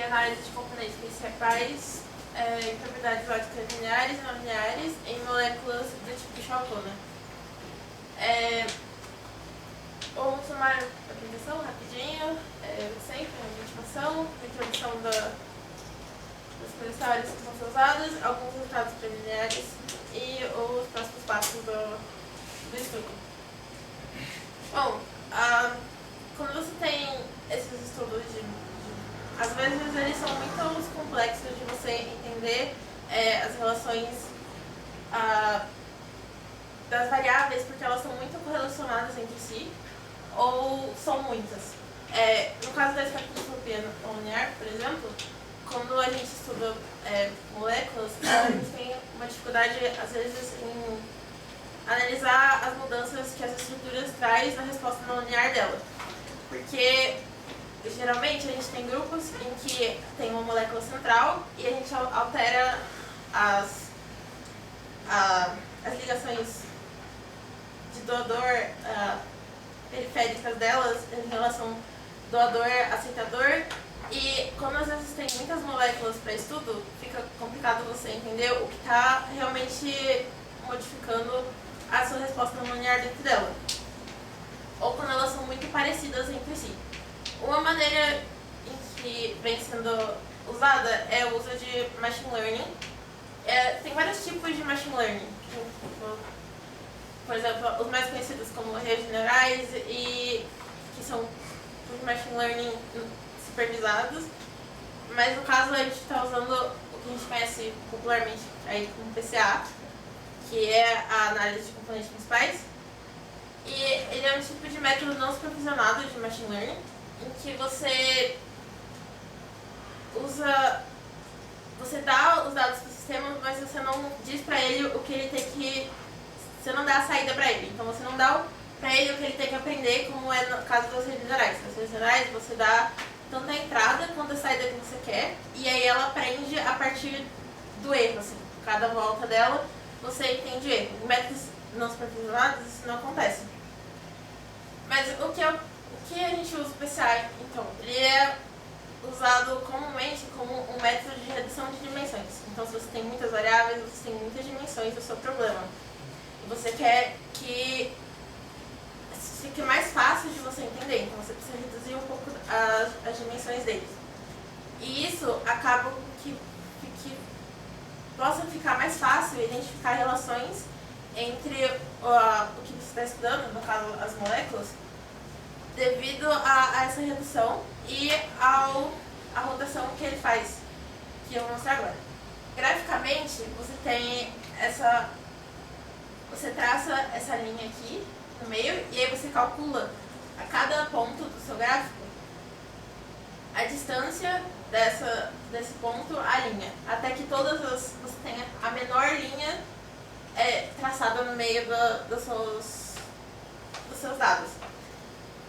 análise de componentes principais em propriedades óticas lineares e não lineares em moléculas do tipo chalcona. Vamos tomar a apresentação rapidinho, sempre uma motivação, introdução das coisas teóricas que vão ser usadas, alguns resultados preliminares e os próximos passos do estudo. Bom, quando você tem esses estudos às vezes eles são muito complexos de você entender as relações das variáveis, porque elas são muito correlacionadas entre si, ou são muitas. No caso da espectroscopia não linear, por exemplo, quando a gente estuda moléculas, a gente tem uma dificuldade, às vezes, em analisar as mudanças que as estruturas trazem na resposta não linear dela. Porque, geralmente, a gente tem grupos em que tem uma molécula central e a gente altera as ligações de doador periféricas delas em relação doador-aceitador. E como às vezes tem muitas moléculas para estudo, fica complicado você entender o que está realmente modificando a sua resposta não linear dentro dela. Ou quando elas são muito parecidas entre si. Uma maneira em que vem sendo usada é o uso de machine learning. Tem vários tipos de machine learning. Por exemplo, os mais conhecidos como redes neurais, e que são os machine learning supervisados. Mas no caso a gente está usando o que a gente conhece popularmente aí como PCA, que é a análise de componentes principais. E ele é um tipo de método não supervisionado de machine learning, em que você dá os dados para o sistema, mas você não diz para ele o que ele tem que... Você não dá a saída para ele. Então você não dá para ele o que ele tem que aprender, como é no caso das redes neurais. Nas redes neurais você dá tanto a entrada quanto a saída que você quer, e aí ela aprende a partir do erro, assim. Cada volta dela você entende o erro. Em métodos não supervisionados isso não acontece. Mas o que a gente usa o PCA, então? Ele é usado comumente como um método de redução de dimensões. Então, se você tem muitas variáveis, você tem muitas dimensões do seu problema. E você quer que fique mais fácil de você entender. Então, você precisa reduzir um pouco as dimensões deles. E isso acaba com que possa ficar mais fácil identificar relações entre o que você está estudando, no caso as moléculas, devido a essa redução e a rotação que ele faz, que eu vou mostrar agora. Graficamente, você traça essa linha aqui no meio e aí você calcula a cada ponto do seu gráfico a distância desse ponto à linha, até que você tenha a menor linha traçada no meio dos seus dados.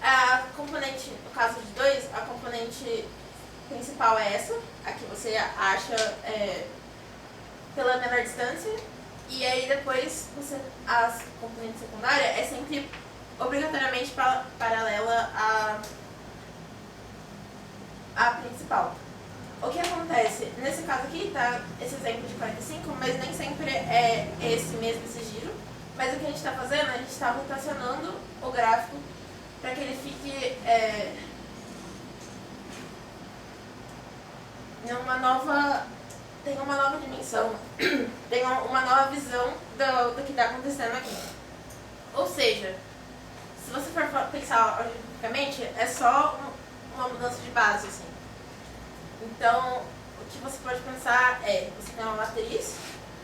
A componente, no caso de 2, a componente principal é essa, a que você acha pela menor distância, e aí depois a componente secundária é sempre obrigatoriamente paralela à principal. O que acontece? Nesse caso aqui tá esse exemplo de 45, mas nem sempre é esse giro. Mas o que a gente está fazendo, a gente está rotacionando o gráfico para que ele fique tenha uma nova dimensão, tenha uma nova visão do que está acontecendo aqui. Ou seja, se você for pensar algebraicamente, é só uma mudança de base, assim. Então, o que você pode pensar você tem uma matriz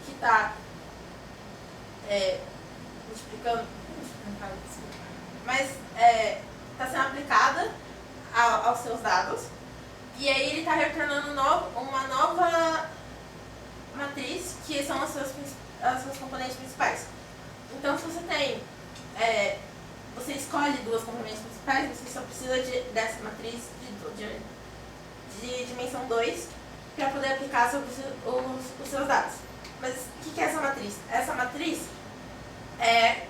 que está multiplicando, mas está sendo aplicada aos seus dados, e aí ele está retornando uma nova matriz, que são as suas componentes principais. Então, se você tem, você escolhe duas componentes principais, você só precisa dessa matriz de dimensão 2 para poder aplicar sobre os seus dados. Mas o que é essa matriz? Essa matriz é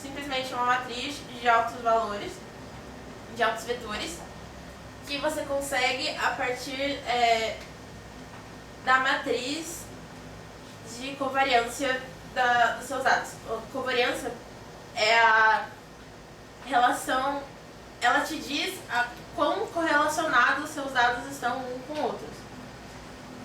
simplesmente uma matriz de altos valores, de altos vetores, que você consegue a partir da matriz de covariância dos seus dados. A covariância é a relação, ela te diz quão correlacionados seus dados estão um com outros.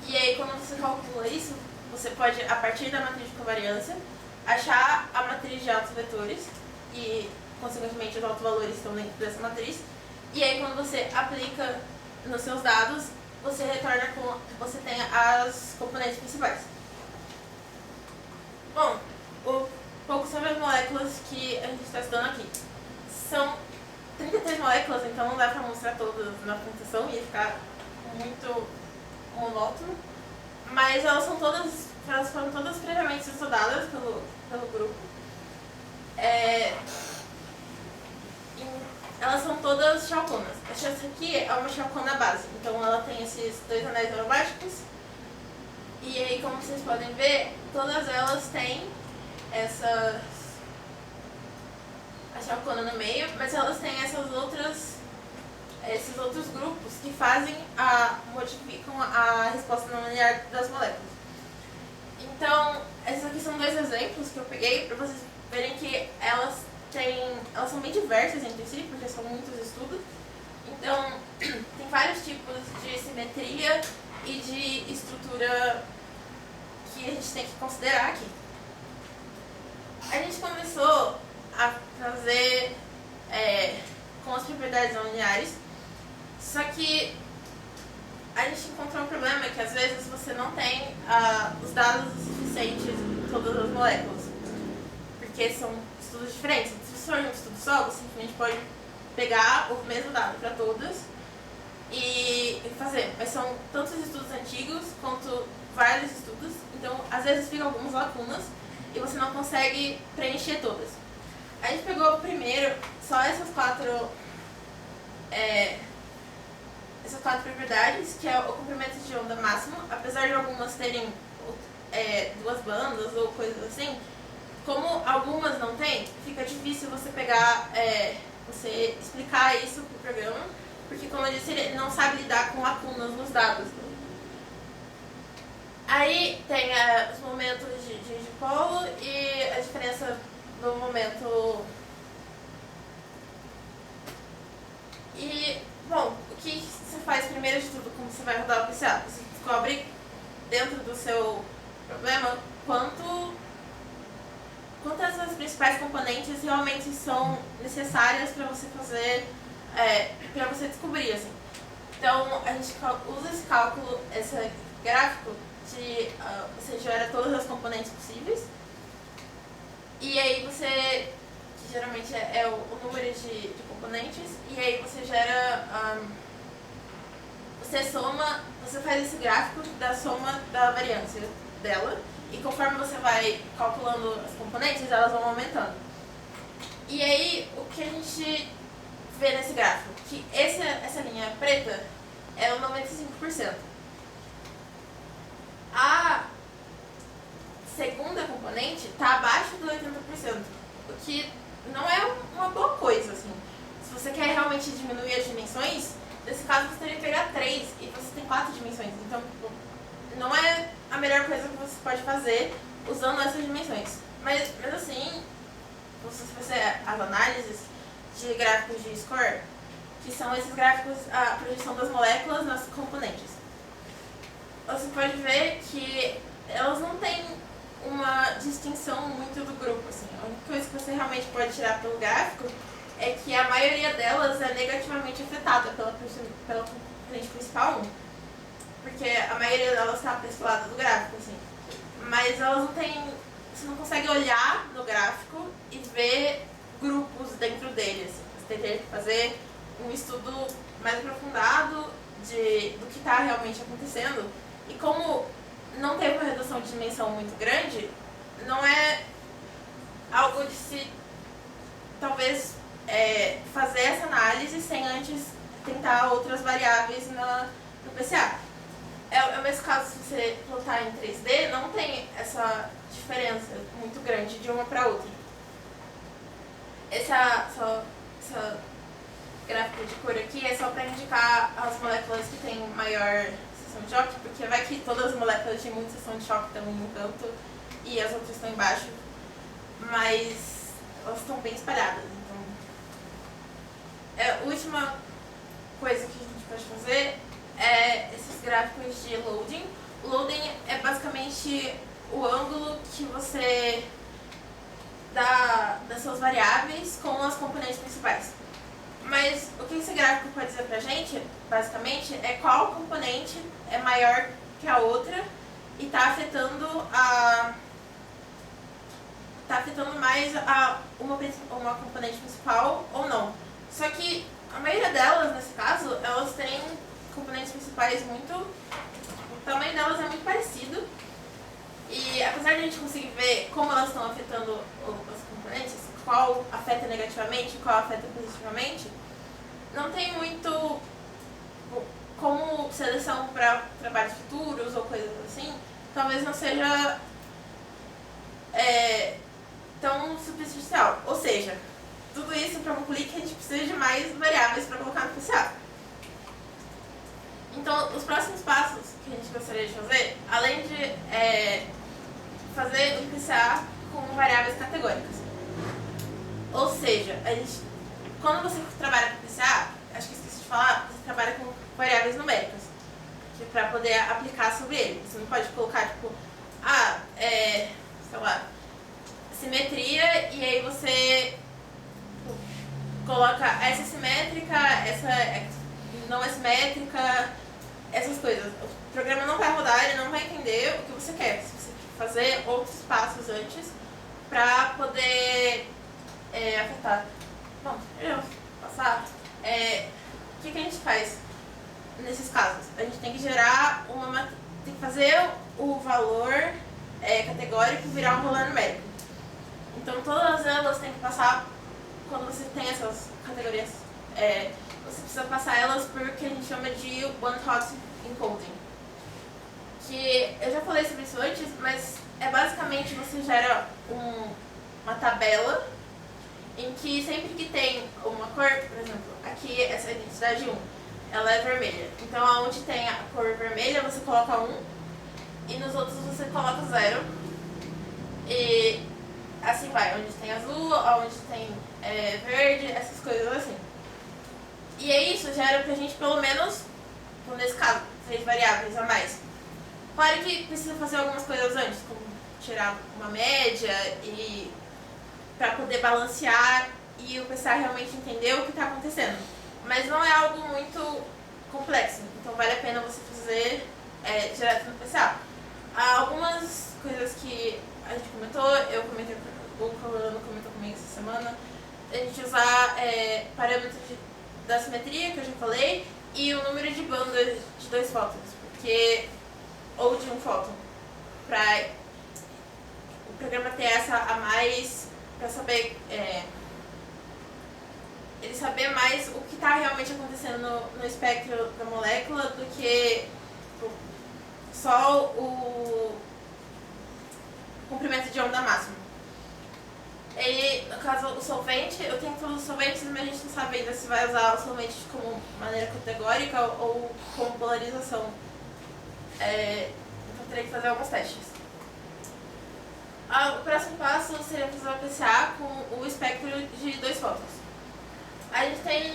E aí, quando você calcula isso, você pode, a partir da matriz de covariância, achar a matriz de altos vetores e, consequentemente, os altos valores estão dentro dessa matriz. E aí, quando você aplica nos seus dados, você retorna com, você tem as componentes principais. Bom, um pouco sobre as moléculas que a gente está estudando aqui. São 33 moléculas, então não dá para mostrar todas na apresentação, ia ficar muito monótono. Mas elas foram todas previamente estudadas pelo grupo. Elas são todas chalconas. Essa aqui é uma chalcona base, então ela tem esses 2 anéis aromáticos. E aí, como vocês podem ver, todas elas têm a chalcona no meio, mas elas têm esses outros grupos que modificam a resposta não linear das moléculas. Então, esses aqui são 2 exemplos que eu peguei para vocês verem que elas são bem diversas entre si, porque são muitos estudos. Então, tem vários tipos de simetria e de estrutura que a gente tem que considerar aqui. A gente começou a fazer com as propriedades não lineares, só que a gente encontrou um problema que às vezes você não tem os dados suficientes em todas as moléculas, porque são estudos diferentes. Se for um estudo só, você simplesmente pode pegar o mesmo dado para todas e fazer, mas são tantos estudos antigos quanto vários estudos, então às vezes ficam algumas lacunas e você não consegue preencher todas. A gente pegou primeiro só essas quatro propriedades, que é o comprimento de onda máximo, apesar de algumas terem 2 bandas ou coisas assim, como algumas não tem, fica difícil você pegar, você explicar isso pro programa, porque, como eu disse, ele não sabe lidar com lacunas nos dados. Aí tem os momentos de dipolo e a diferença do momento. E, bom, o que você faz primeiro de tudo quando você vai rodar o PCA? Você descobre dentro do seu problema quantas das principais componentes realmente são necessárias para você fazer, para você descobrir, assim. Então, a gente usa esse cálculo, esse gráfico, você gera todas as componentes possíveis, e aí você, que geralmente é o número de componentes, e aí você gera, você faz esse gráfico da soma da variância dela, e conforme você vai calculando as componentes, elas vão aumentando. E aí, o que a gente vê nesse gráfico? Que essa linha preta é o 95%. A segunda componente está abaixo do 80%, o que não é uma boa coisa, assim. Se você quer realmente diminuir as dimensões, nesse caso você teria que pegar 3 e você tem 4 dimensões. Então, não é a melhor coisa que você pode fazer usando essas dimensões. Mas assim, se você fizer as análises de gráficos de score, que são esses gráficos, a projeção das moléculas nas componentes, você pode ver que elas não têm uma distinção muito do grupo, assim. A única coisa que você realmente pode tirar pelo gráfico é que a maioria delas é negativamente afetada pela componente principal 1. Porque a maioria delas está para esse lado do gráfico, assim. Mas elas não têm... Você não consegue olhar no gráfico e ver grupos dentro dele, assim. Você teria que fazer um estudo mais aprofundado do que está realmente acontecendo. E como não tem uma redução de dimensão muito grande, não é algo de se, talvez, fazer essa análise sem antes tentar outras variáveis no PCA. É o mesmo caso se você plotar em 3D, não tem essa diferença muito grande de uma para outra. Essa gráfica de cor aqui é só para indicar as moléculas que têm maior seção de choque, porque vai que todas as moléculas de muita seção de choque estão em um canto e as outras estão embaixo, mas elas estão bem espalhadas. Então, a última coisa que a gente pode fazer é esses gráficos de loading. O loading é basicamente o ângulo que você dá das suas variáveis com as componentes principais. Mas o que esse gráfico pode dizer pra gente, basicamente, é qual componente é maior que a outra e está afetando mais uma componente principal ou não. Só que a maioria delas, nesse caso, elas têm componentes principais o tamanho delas é muito parecido. E apesar de a gente conseguir ver como elas estão afetando as componentes, qual afeta negativamente, qual afeta positivamente, não tem muito como seleção para trabalhos futuros ou coisas assim, talvez não seja tão superficial. Ou seja, tudo isso para concluir que a gente precisa de mais variáveis para colocar no PCA. Então, os próximos passos que a gente gostaria de fazer, além de fazer o PCA com variáveis categóricas. Ou seja, quando você trabalha com PCA, acho que esqueci de falar, você trabalha com variáveis numéricas para poder aplicar sobre ele. Você não pode colocar, tipo, sei lá, simetria, e aí você coloca essa simétrica, essa não é simétrica, essas coisas. O programa não vai rodar, ele não vai entender o que você quer. Se você fazer outros passos antes para poder afetar. Bom, eu passar. O que a gente faz nesses casos? A gente tem que gerar tem que fazer o valor categórico virar um valor numérico. Então todas elas têm que passar, quando você tem essas categorias, você precisa passar elas por o que a gente chama de one-hot encoding. Que eu já falei sobre isso antes, mas basicamente você gera uma tabela em que sempre que tem uma cor, por exemplo, aqui essa identidade 1, ela é vermelha. Então onde tem a cor vermelha você coloca 1 e nos outros você coloca 0. E assim vai, onde tem azul, onde tem verde, essas coisas assim. E isso gera pra gente pelo menos, nesse caso, 3 variáveis a mais. Claro que precisa fazer algumas coisas antes, como tirar uma média e para poder balancear e o PCA realmente entender o que está acontecendo. Mas não é algo muito complexo, então vale a pena você fazer direto no PCA. Há algumas coisas que a gente comentou, eu comentei, o Colorado comentou comigo essa semana, a gente usar parâmetros da simetria, que eu já falei, e o número de bandas de 2 fótons, ou de um fóton, para o programa ter essa a mais, para saber, ele saber mais o que está realmente acontecendo no espectro da molécula do que só o comprimento de onda máximo. E, no caso, o solvente, eu tenho todos os solventes, mas a gente não sabe ainda se vai usar o solvente como maneira categórica ou como polarização. Então teria que fazer alguns testes. O próximo passo seria fazer o PCA com o espectro de 2 fótons. A gente tem...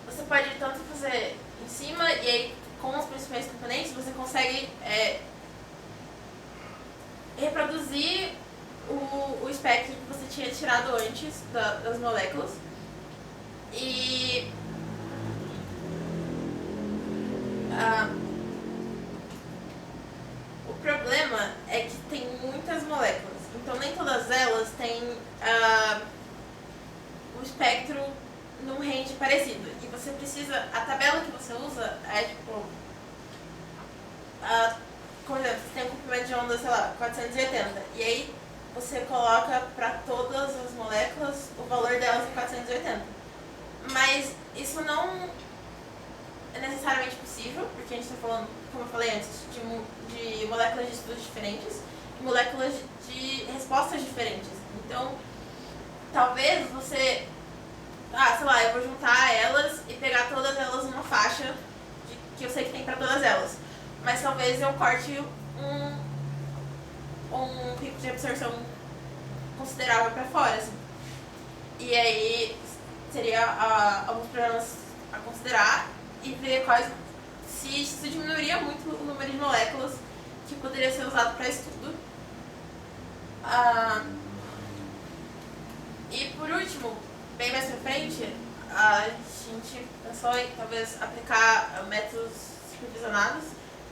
você pode tanto fazer em cima, e aí com os principais componentes você consegue reproduzir o espectro que você tinha tirado antes das moléculas. E o problema é que tem muitas moléculas, então nem todas elas têm o espectro num range parecido. E você precisa, a tabela que você usa é tipo, como exemplo, você tem um comprimento de onda, sei lá, 480, e aí você coloca para todas as moléculas o valor delas em 480. Mas isso não é necessariamente possível, porque a gente está falando, como eu falei antes, de moléculas de estudos diferentes e moléculas de respostas diferentes. Então, talvez você sei lá, eu vou juntar elas e pegar todas elas numa faixa que eu sei que tem pra todas elas. Mas talvez eu corte um pico de absorção considerável pra fora, assim. E aí seria alguns problemas a considerar e ver se isso diminuiria muito o número de moléculas que poderia ser usado para estudo. E por último, bem mais pra frente, a gente pensou em talvez aplicar métodos supervisionados,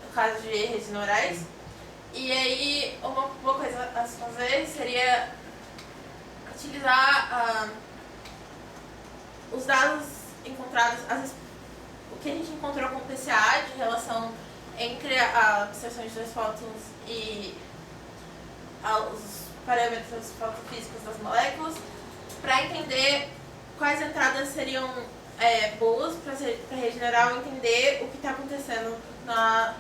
no caso de redes neurais. E aí uma boa coisa a se fazer seria utilizar os dados encontrados, o que a gente encontrou com o PCA de relação entre a absorção de 2 fótons e os parâmetros fotofísicos das moléculas, para entender quais entradas seriam boas para a rede neural entender o que está acontecendo na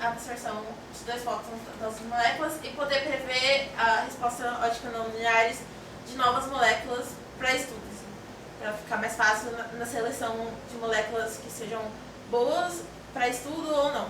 absorção de 2 fótons das moléculas e poder prever a resposta ótica não lineares de novas moléculas para estudos, para ficar mais fácil na seleção de moléculas que sejam boas para estudo ou não.